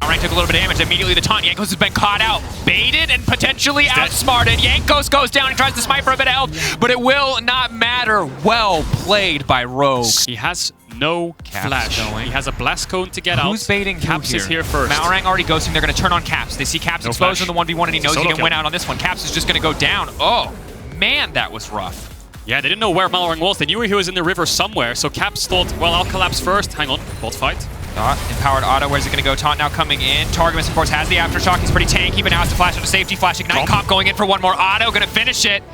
Malrang took a little bit of damage. Immediately the taunt. Jankos has been caught out, baited, and potentially outsmarted. Jankos goes down and tries to smite for a bit of health, but it will not matter. Well played by Rogue. He has no flash. He has a blast cone to get out. Who's baiting Caps is here first. Malrang already ghosting. They're going to turn on Caps. They see Caps exposed in the 1v1, and he knows he can win out on this one. Caps is just going to go down. Oh, man, that was rough. Yeah, they didn't know where Malrang was. They knew he was in the river somewhere, so Caps thought, well, I'll collapse first. Hang on, bot fight. Empowered auto, where's it going to go? Taunt now coming in. Targamas, of course, has the aftershock. He's pretty tanky, but now has to flash into safety. Flash Ignite. Comp going in for one more auto. Going to finish it.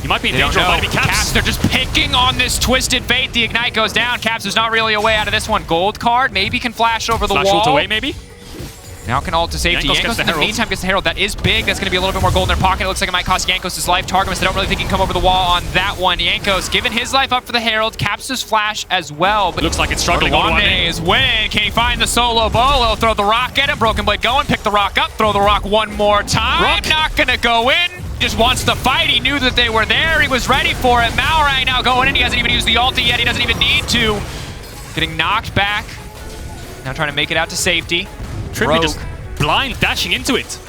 He might be in danger. Might be Caps. They're just picking on this Twisted Fate. The Ignite goes down. Caps is not really a way out of this one. Gold card. Maybe can flash over the wall. Flash ult away, maybe? Now can ult to safety. Jankos in the meantime gets the Herald. That is big. That's going to be a little bit more gold in their pocket. It looks like it might cost Jankos his life. Targamas, they don't really think he can come over the wall on that one. Jankos giving his life up for the Herald. Caps his flash as well. But looks like it's struggling. Odoamne is winning. Can he find the solo bolo? Throw the rock at him. Broken Blade going. Pick the rock up. Throw the rock one more time. Rock. Not going to go in. Just wants to fight. He knew that they were there. He was ready for it. Malrang now going in. He hasn't even used the ulti yet. He doesn't even need to. Getting knocked back. Now trying to make it out to safety. Trippy just blind dashing into it.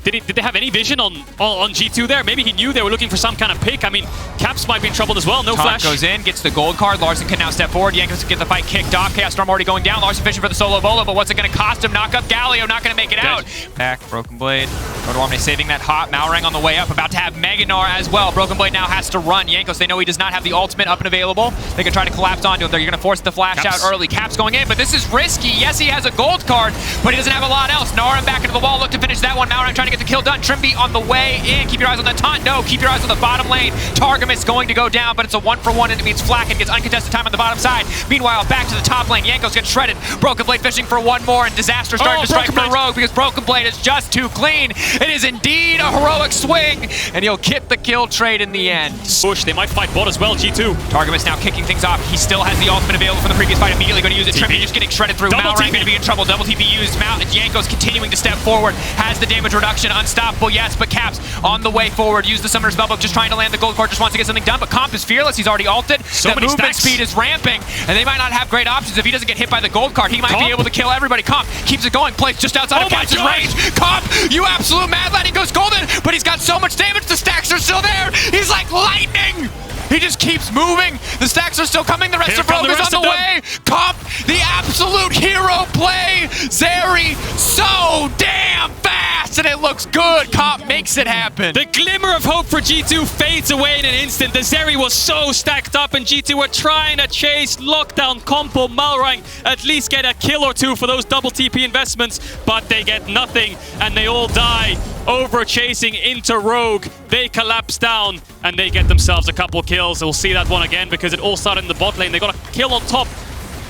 Did they have any vision on G2 there? Maybe he knew they were looking for some kind of pick. I mean, Caps might be in trouble as well. No flash. Goes in, gets the gold card. Larson can now step forward. Jankos can get the fight kicked off. Chaos Storm already going down. Larson fishing for the solo bolo, but what's it going to cost him? Knock up Galio, not going to make it out. Back, Broken Blade. Odoamne saving that hop. Malrang on the way up, about to have Meganar as well. Broken Blade now has to run. Jankos, they know he does not have the ultimate up and available. They can try to collapse onto him. They're going to force the flash out early. Caps going in, but this is risky. Yes, he has a gold card, but he doesn't have a lot else. Nara back into the wall, look to finish that one. Malrang trying to get the kill done. Trimby on the way in. Keep your eyes on the taunt. No, keep your eyes on the bottom lane. Targamas going to go down, but it's a 1-for-1, and it means Flacken gets uncontested time on the bottom side. Meanwhile, back to the top lane. Jankos gets shredded. Broken Blade fishing for one more, and Disaster starting to strike for Rogue because Broken Blade is just too clean. It is indeed a heroic swing, and he'll get the kill trade in the end. Push. They might fight bot as well, G2. Targamas now kicking things off. He still has the ultimate available from the previous fight. Immediately going to use it. Trimby just getting shredded through. Malrang going to be in trouble. Double TP used. Jankos continuing to step forward. Has the damage reduction. Unstoppable, yes, but Caps on the way forward. Use the Summoner's Spellbook, just trying to land the gold card, just wants to get something done, but Comp is fearless. He's already ulted. So the movement speed is ramping, and they might not have great options. If he doesn't get hit by the gold card, he might be able to kill everybody. Comp keeps it going, plays just outside of Caps' range. Comp, you absolute mad lad. He goes golden, but he's got so much damage. The stacks are still there. He's like lightning. He just keeps moving. The stacks are still coming. The rest of Rogue is on the way. Comp, the absolute hero play. Zeri, so damn fast, and it looks good. Comp makes it happen. The glimmer of hope for G2 fades away in an instant. The Zeri was so stacked up, and G2 were trying to chase lockdown combo Malrang, at least get a kill or two for those double TP investments, but they get nothing, and they all die. Over chasing into Rogue, they collapse down and they get themselves a couple kills. We'll see that one again because it all started in the bot lane. They got a kill on top.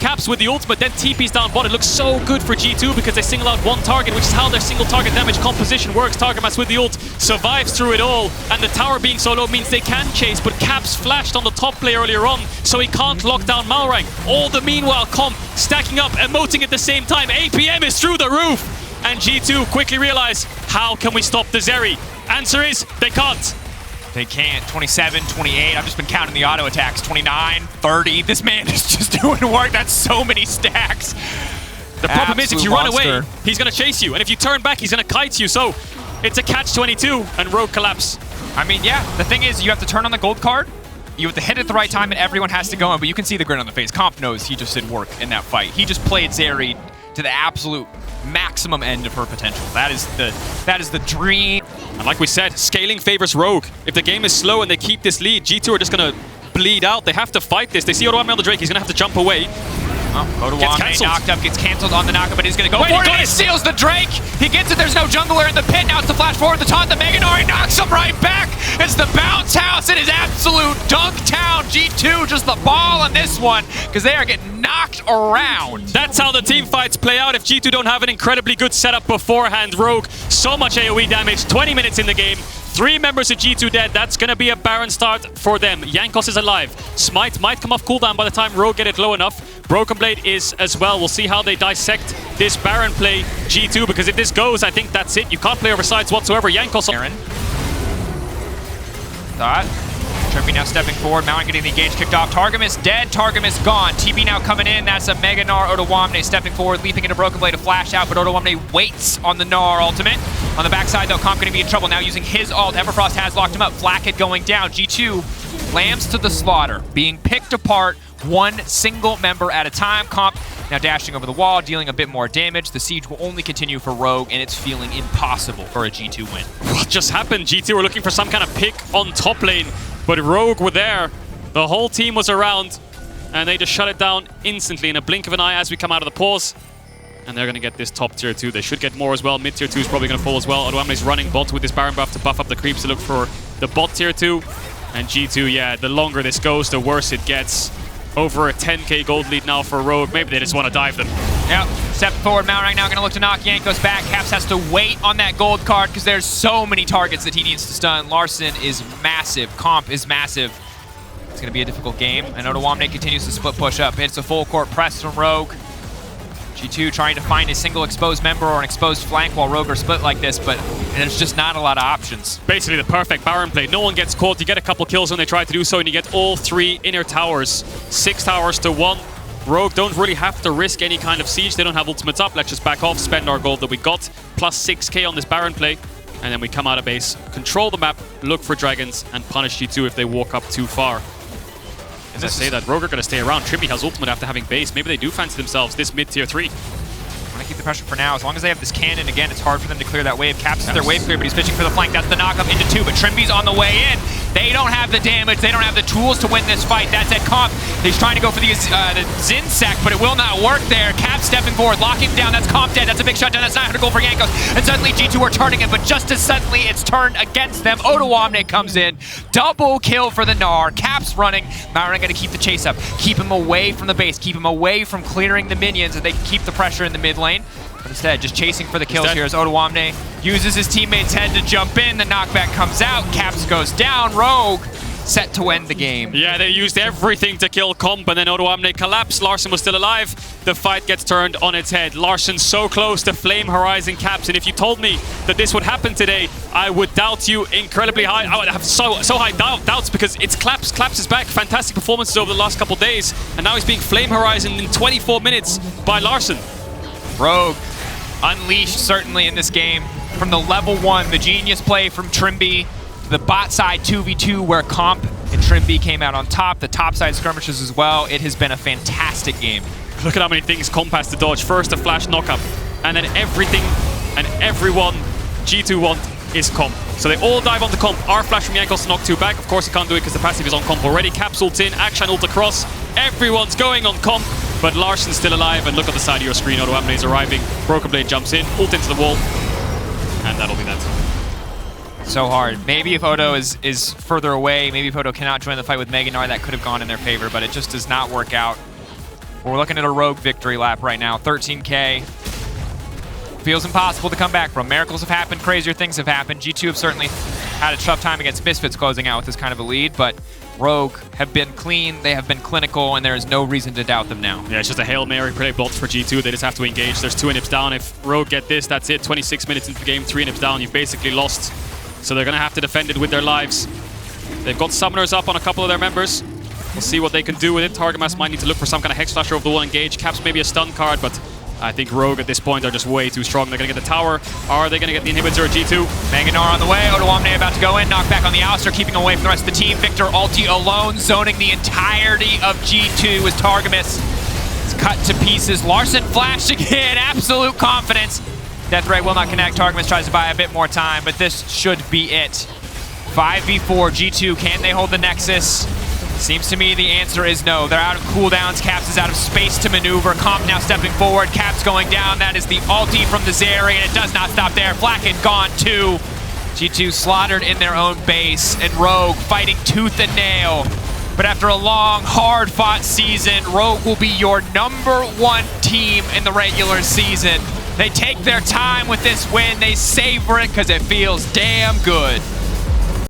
Caps with the ultimate, then TP's down bot. It looks so good for G2 because they single out one target, which is how their single target damage composition works. Targamas with the ult survives through it all, and the tower being so low means they can chase, but Caps flashed on the top player earlier on, so he can't lock down Malrang. All the meanwhile, Comp stacking up, emoting at the same time. APM is through the roof, and G2 quickly realize, how can we stop the Zeri? Answer is, they can't. They can't. 27, 28. I've just been counting the auto attacks. 29, 30. This man is just doing work. That's so many stacks. The problem is if you run away, he's going to chase you. And if you turn back, he's going to kite you. So it's a catch-22 and Rogue collapse. I mean, yeah. The thing is, you have to turn on the gold card. You have to hit at the right time, and everyone has to go in. But you can see the grin on the face. Comp knows he just did work in that fight. He just played Zeri to the absolute maximum end of her potential. That is the dream. And like we said, scaling favors Rogue. If the game is slow and they keep this lead, G2 are just going to bleed out. They have to fight this. They see Odoamne on the Drake. He's going to have to jump away. Odoamne knocked up, gets cancelled on the knockup, but he's going to go for it. He steals the Drake. He gets it. There's no jungler in the pit. Now it's the flash forward, the taunt, the Meganar. He knocks him right back. It's the bounce house. It is absolute dunk town. G2 just the ball on this one because they are getting knocked around. That's how the team fights play out if G2 don't have an incredibly good setup beforehand. Rogue, so much AoE damage, 20 minutes in the game. 3 members of G2 dead. That's going to be a Baron start for them. Jankos is alive. Smite might come off cooldown by the time Rogue get it low enough. Broken Blade is as well. We'll see how they dissect this Baron play, G2, because if this goes, I think that's it. You can't play over sides whatsoever. Jankos... Aaron. Thought. Trimby now stepping forward. Mountain getting the engage kicked off. Targamas dead. Targamas gone. TB now coming in. That's a Mega Gnar. Odoamne stepping forward, leaping into Broken Blade to flash out, but Odoamne waits on the Gnar ultimate. On the backside, though, Comp gonna be in trouble now using his ult. Everfrost has locked him up. Flackhead going down. G2 lambs to the slaughter, being picked apart one single member at a time. Comp now dashing over the wall, dealing a bit more damage. The siege will only continue for Rogue, and it's feeling impossible for a G2 win. What just happened? G2 were looking for some kind of pick on top lane, but Rogue were there. The whole team was around, and they just shut it down instantly in a blink of an eye as we come out of the pause. And they're going to get this top tier 2. They should get more as well. Mid tier 2 is probably going to fall as well. Odoamne is running bot with this Baron buff to buff up the creeps to look for the bot tier 2. And G2, yeah, the longer this goes, the worse it gets. Over a 10k gold lead now for Rogue. Maybe they just want to dive them. Yep, step forward. Malrang now going to look to knock Jankos back. Caps has to wait on that gold card because there's so many targets that he needs to stun. Larson is massive. Comp is massive. It's going to be a difficult game. And Odoamne continues to split push up. It's a full court press from Rogue. G2 trying to find a single exposed member or an exposed flank while Rogue are split like this, but there's just not a lot of options. Basically the perfect Baron play. No one gets caught. You get a couple kills when they try to do so, and you get all 3 inner towers. 6 towers to 1. Rogue don't really have to risk any kind of siege. They don't have ultimates up. Let's just back off, spend our gold that we got, plus 6k on this Baron play, and then we come out of base, control the map, look for dragons, and punish G2 if they walk up too far. As I say that, Rogue are going to stay around. Trimby has ultimate after having base. Maybe they do fancy themselves this mid-tier 3. I want to keep the pressure for now. As long as they have this cannon, again, it's hard for them to clear that wave. Caps is their wave clear, but he's fishing for the flank. That's the knock-up into 2, but Trimby's on the way in. They don't have the damage. They don't have the tools to win this fight. That's at Comp. He's trying to go for the Zinsec, but it will not work there. Cap stepping forward, locking him down. That's Comp dead. That's a big shutdown. That's 900 gold for Jankos. And suddenly G2 are turning it, but just as suddenly it's turned against them. Odoamne comes in. Double kill for the Gnar. Cap's running. Maurin going to keep the chase up. Keep him away from the base. Keep him away from clearing the minions so they can keep the pressure in the mid lane. But instead, just chasing for the kills here as Odoamne uses his teammate's head to jump in. The knockback comes out. Caps goes down. Rogue set to end the game. Yeah, they used everything to kill Comp, and then Odoamne collapsed. Larson was still alive. The fight gets turned on its head. Larson so close to Flame Horizon Caps, and if you told me that this would happen today, I would doubt you incredibly high. I would have so high doubts because it's Claps. Claps is back. Fantastic performances over the last couple days, and now he's being Flame Horizon in 24 minutes by Larson. Rogue unleashed certainly in this game. From the level 1, the genius play from Trimby, the bot side 2v2 where Comp and Trimby came out on top, the top side skirmishes as well. It has been a fantastic game. Look at how many things Comp has to dodge. First a flash knockup, and then everything and everyone G2 want is Comp. So they all dive onto Comp. R flash from Jankos to knock 2 back. Of course he can't do it because the passive is on Comp already. Caps ult in, Akshan ult across. Everyone's going on Comp, but Larson's still alive, and look at the side of your screen. Odoamne is arriving. Broken Blade jumps in, ult into the wall, and that'll be that. So hard. Maybe if Odo is further away, maybe if Odo cannot join the fight with Mega Gnar, that could have gone in their favor, but it just does not work out. We're looking at a Rogue victory lap right now. 13k. Feels impossible to come back from. Miracles have happened, crazier things have happened. G2 have certainly had a tough time against Misfits closing out with this kind of a lead, but Rogue have been clean, they have been clinical, and there is no reason to doubt them now. Yeah, it's just a Hail Mary play bot for G2. They just have to engage. There's 2 inhibs down. If Rogue get this, that's it. 26 minutes into the game, 3 inhibs down. You've basically lost. So they're going to have to defend it with their lives. They've got summoners up on a couple of their members. We'll see what they can do with it. Targamas might need to look for some kind of Hex Flasher over the wall engage. Caps maybe a stun card, but I think Rogue at this point are just way too strong. They're going to get the tower. Are they going to get the inhibitor? G2. Mega Gnar on the way. Odoamne about to go in. Knock back on the Alistair, keeping away from the rest of the team. Victor ulti alone, zoning the entirety of G2 as Targamas is cut to pieces. Larson flashing in. Absolute confidence. Death Ray will not connect. Targamas tries to buy a bit more time, but this should be it. 5v4. G2, can they hold the Nexus? Seems to me the answer is no. They're out of cooldowns. Caps is out of space to maneuver. Comp now stepping forward. Caps going down. That is the ulti from the Zeri, and it does not stop there. Flacken gone too. G2 slaughtered in their own base, and Rogue fighting tooth and nail. But after a long, hard-fought season, Rogue will be your #1 team in the regular season. They take their time with this win. They savor it because it feels damn good.